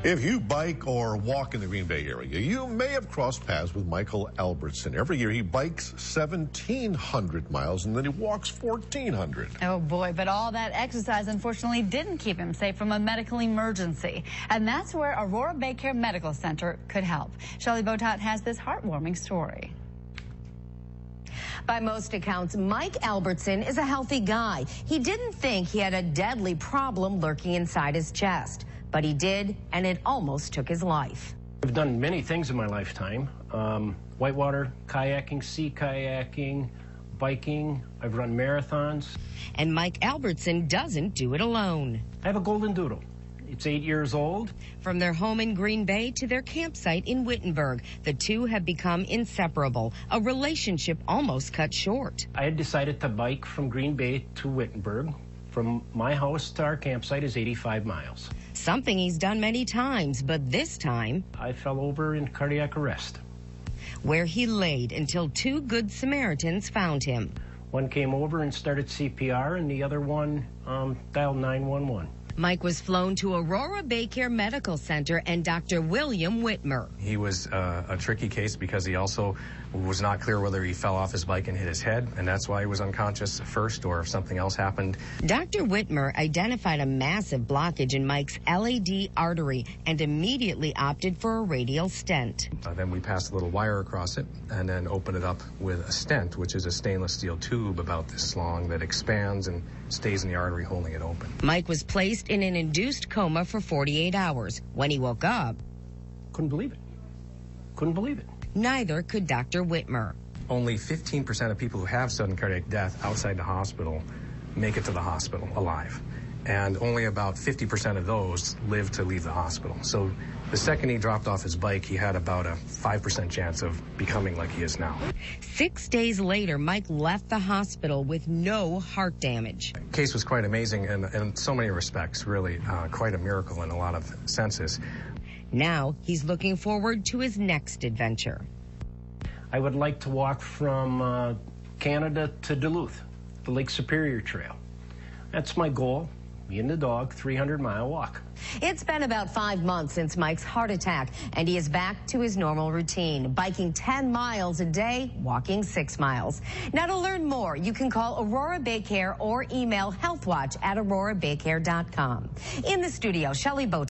If you bike or walk in the Green Bay area, you may have crossed paths with Michael Albertson. Every year he bikes 1,700 miles and then he walks 1,400. Oh boy, but all that exercise unfortunately didn't keep him safe from a medical emergency. And that's where Aurora Baycare Medical Center could help. Shelley Botat has this heartwarming story. By most accounts, Mike Albertson is a healthy guy. He didn't think he had a deadly problem lurking inside his chest, but he did, and it almost took his life. I've done many things in my lifetime. Whitewater kayaking, sea kayaking, biking. I've run marathons. And Mike Albertson doesn't do it alone. I have a golden doodle. It's 8 years old. From their home in Green Bay to their campsite in Wittenberg, the two have become inseparable, a relationship almost cut short. I had decided to bike from Green Bay to Wittenberg. From my house to our campsite is 85 miles. Something he's done many times, but this time I fell over in cardiac arrest, where he laid until two good Samaritans found him. One came over and started CPR, and the other one dialed 911. Mike was flown to Aurora Baycare Medical Center and Dr. William Whitmer. He was a tricky case because he also was not clear whether he fell off his bike and hit his head, and that's why he was unconscious at first, or if something else happened. Dr. Whitmer identified a massive blockage in Mike's LAD artery and immediately opted for a radial stent. Then we passed a little wire across it and then opened it up with a stent, which is a stainless steel tube about this long that expands and stays in the artery, holding it open. Mike was placed in an induced coma for 48 hours. When he woke up, Couldn't believe it. Couldn't believe it. neither could Dr. Whitmer. Only 15% of people who have sudden cardiac death outside the hospital make it to the hospital alive. And only about 50% of those live to leave the hospital. So the second he dropped off his bike, he had about a 5% chance of becoming like he is now. 6 days later, Mike left the hospital with no heart damage. The case was quite amazing in so many respects, really quite a miracle in a lot of senses. Now he's looking forward to his next adventure. I would like to walk from Canada to Duluth, the Lake Superior Trail. That's my goal. Me and the dog, 300-mile walk. It's been about 5 months since Mike's heart attack, and he is back to his normal routine, biking 10 miles a day, walking 6 miles. Now, to learn more, you can call Aurora Baycare or email healthwatch@aurorabaycare.com. In the studio, Shelley Boat.